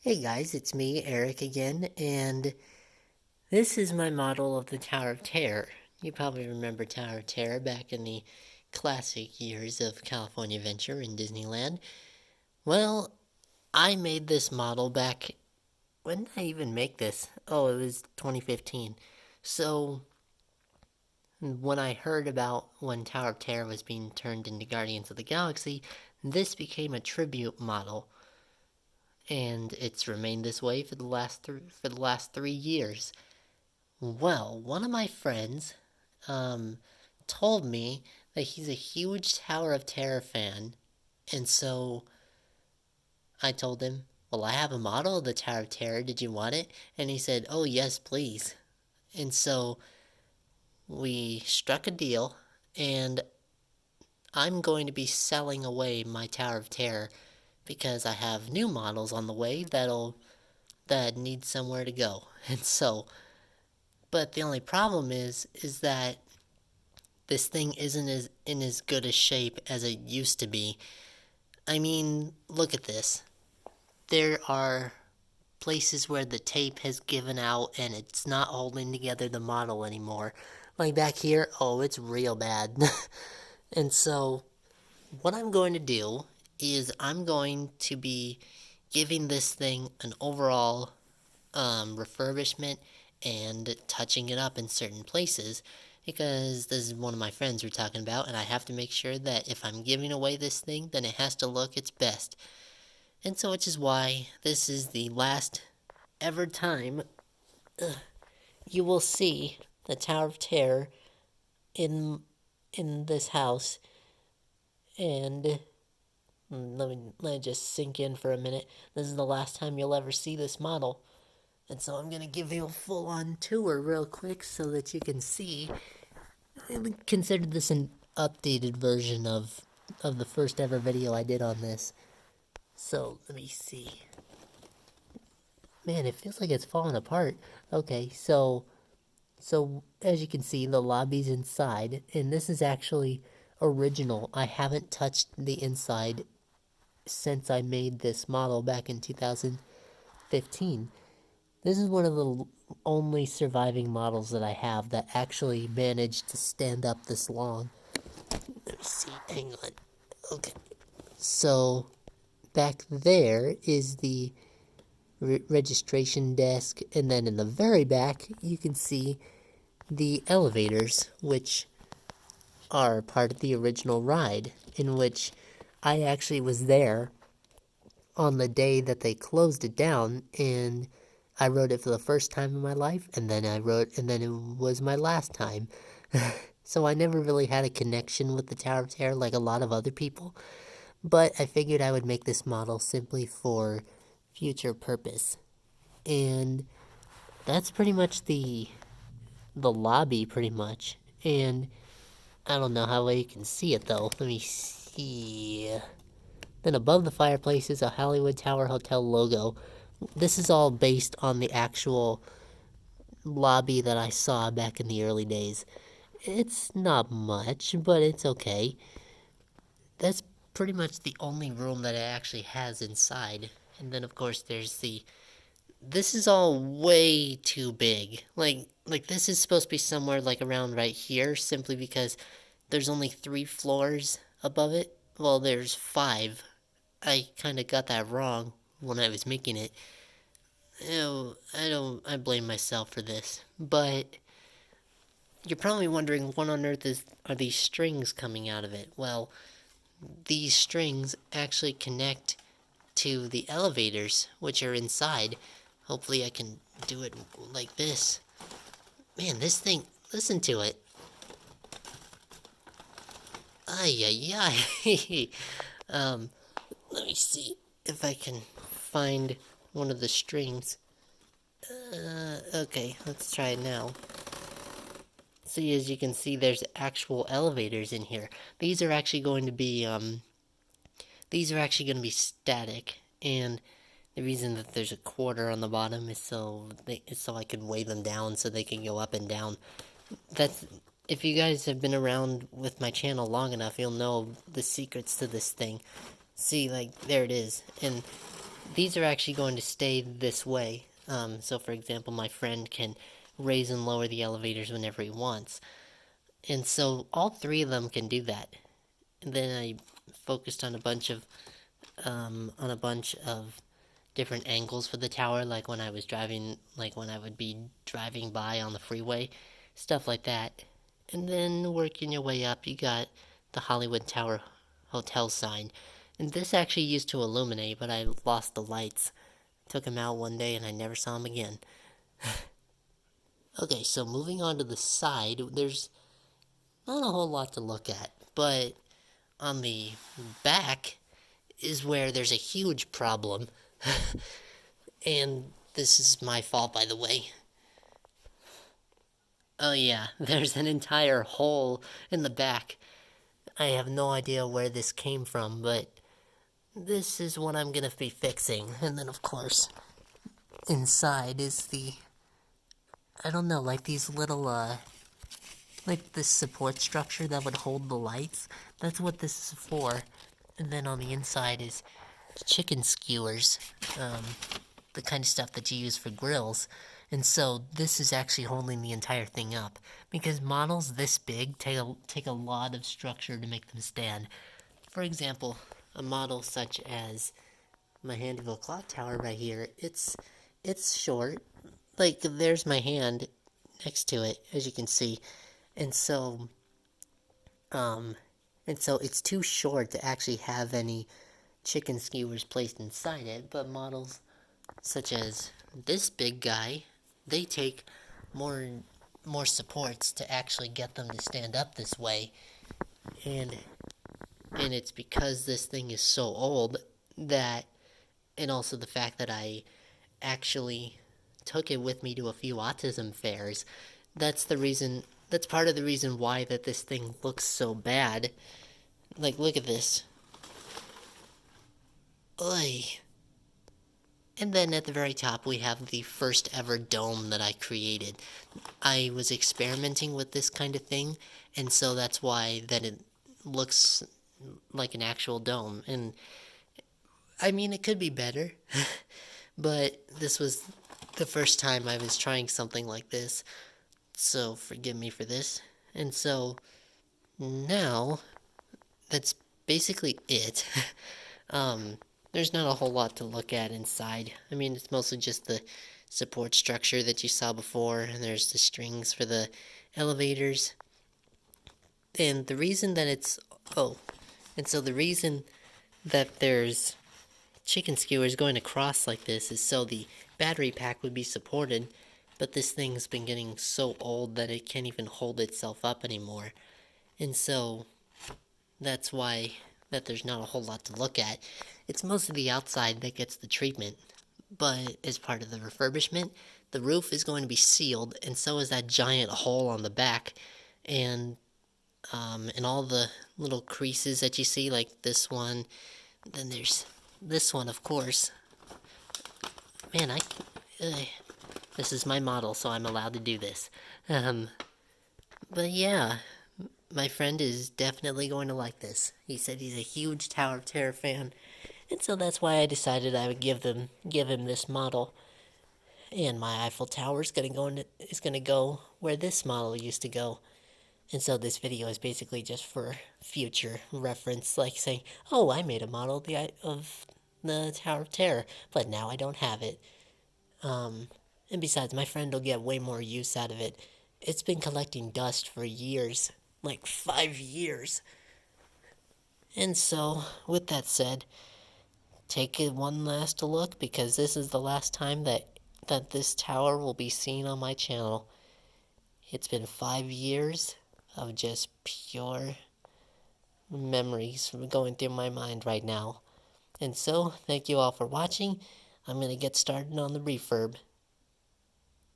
Hey guys, it's me, Eric again, and this is my model of the Tower of Terror. You probably remember Tower of Terror back in the classic years of California Adventure in Disneyland. Well, I made this model back. When did I even make this? Oh, it was 2015. So, when I heard about when Tower of Terror was being turned into Guardians of the Galaxy, this became a tribute model, and it's remained this way for the last 3 years. Well, one of my friends told me that he's a huge Tower of Terror fan, and so I told him, well, I have a model of the Tower of Terror, did you want it? And he said, oh, yes, please. And so we struck a deal, and I'm going to be selling away my Tower of Terror because I have new models on the way that need somewhere to go. And so, but the only problem is that this thing isn't in as good a shape as it used to be. I mean, look at this. There are places where the tape has given out and it's not holding together the model anymore. Like back here, oh, it's real bad. And so, what I'm going to do is I'm going to be giving this thing an overall refurbishment and touching it up in certain places because this is one of my friends we're talking about, and I have to make sure that if I'm giving away this thing, then it has to look its best. And so, which is why this is the last ever time you will see the Tower of Terror in this house. And let me just sink in for a minute. This is the last time you'll ever see this model. And so I'm gonna give you a full-on tour real quick so that you can see. Consider this an updated version of the first ever video I did on this. So let me see. Man, it feels like it's falling apart. Okay, so as you can see, the lobby's inside, and this is actually original. I haven't touched the inside since I made this model back in 2015. This is one of the only surviving models that I have that actually managed to stand up this long. Let me see, hang on. Okay. So, back there is the registration desk, and then in the very back, you can see the elevators, which are part of the original ride, in which I actually was there on the day that they closed it down, and I rode it for the first time in my life, and then it was my last time. So I never really had a connection with the Tower of Terror like a lot of other people, but I figured I would make this model simply for future purpose. And that's pretty much the lobby, pretty much. And I don't know how well you can see it though. Let me see. Then above the fireplace is a Hollywood Tower Hotel logo. This is all based on the actual lobby that I saw back in the early days. It's not much, but it's okay. That's pretty much the only room that it actually has inside. And then of course there's this is all way too big. Like this is supposed to be somewhere like around right here simply because there's only 3 floors above it. Well, there's 5. I kind of got that wrong when I was making it. Ew, I blame myself for this. But you're probably wondering what on earth are these strings coming out of it? Well, these strings actually connect to the elevators, which are inside. Hopefully I can do it like this. Man, this thing, listen to it. Ay, ay, ay. Let me see if I can find one of the strings. Okay, let's try it now. See, as you can see, there's actual elevators in here. These are actually going to be static, and the reason that there's a quarter on the bottom is so I can weigh them down so they can go up and down. That's if you guys have been around with my channel long enough, you'll know the secrets to this thing. See, like, there it is. And these are actually going to stay this way. So for example, my friend can raise and lower the elevators whenever he wants. And so all three of them can do that. And then I focused on a bunch of different angles for the tower, like when I was driving, like when I would be driving by on the freeway, stuff like that. And then working your way up, you got the Hollywood Tower Hotel sign. And this actually used to illuminate, but I lost the lights. Took him out one day and I never saw him again. Okay, so moving on to the side, there's not a whole lot to look at, but on the back is where there's a huge problem. And this is my fault, by the way. Oh yeah, there's an entire hole in the back. I have no idea where this came from, but this is what I'm gonna be fixing. And then, of course, inside is I don't know, like these little, like this support structure that would hold the lights. That's what this is for. And then on the inside is chicken skewers, the kind of stuff that you use for grills. And so this is actually holding the entire thing up, because models this big take a lot of structure to make them stand. For example, a model such as my Handyville clock tower right here, it's short. Like, there's my hand next to it, as you can see. And so it's too short to actually have any chicken skewers placed inside it, but models such as this big guy, they take more supports to actually get them to stand up this way. And it's because this thing is so old that, and also the fact that I actually took it with me to a few autism fairs. That's part of the reason why that this thing looks so bad. Like, look at this. Oy. And then at the very top we have the first ever dome that I created. I was experimenting with this kind of thing, and so that's why that it looks like an actual dome. And I mean, it could be better, but this was the first time I was trying something like this, so forgive me for this. And so now that's basically it. There's not a whole lot to look at inside. I mean, it's mostly just the support structure that you saw before, and there's the strings for the elevators. And the reason that the reason that there's chicken skewers going across like this is so the battery pack would be supported, but this thing's been getting so old that it can't even hold itself up anymore. And so that's why that there's not a whole lot to look at. It's mostly the outside that gets the treatment, but as part of the refurbishment, the roof is going to be sealed, and so is that giant hole on the back, and all the little creases that you see, like this one. Then there's this one, of course. Man, this is my model, so I'm allowed to do this. But yeah, my friend is definitely going to like this. He said he's a huge Tower of Terror fan, and so that's why I decided I would give him this model. And my Eiffel Tower is gonna go where this model used to go. And so this video is basically just for future reference, like saying, "Oh, I made a model of the Tower of Terror, but now I don't have it." And besides, my friend will get way more use out of it. It's been collecting dust for years, like 5 years. And so, with that said, take it one last look, because this is the last time that this tower will be seen on my channel. It's been 5 years of just pure memories going through my mind right now. And so, thank you all for watching. I'm going to get started on the refurb.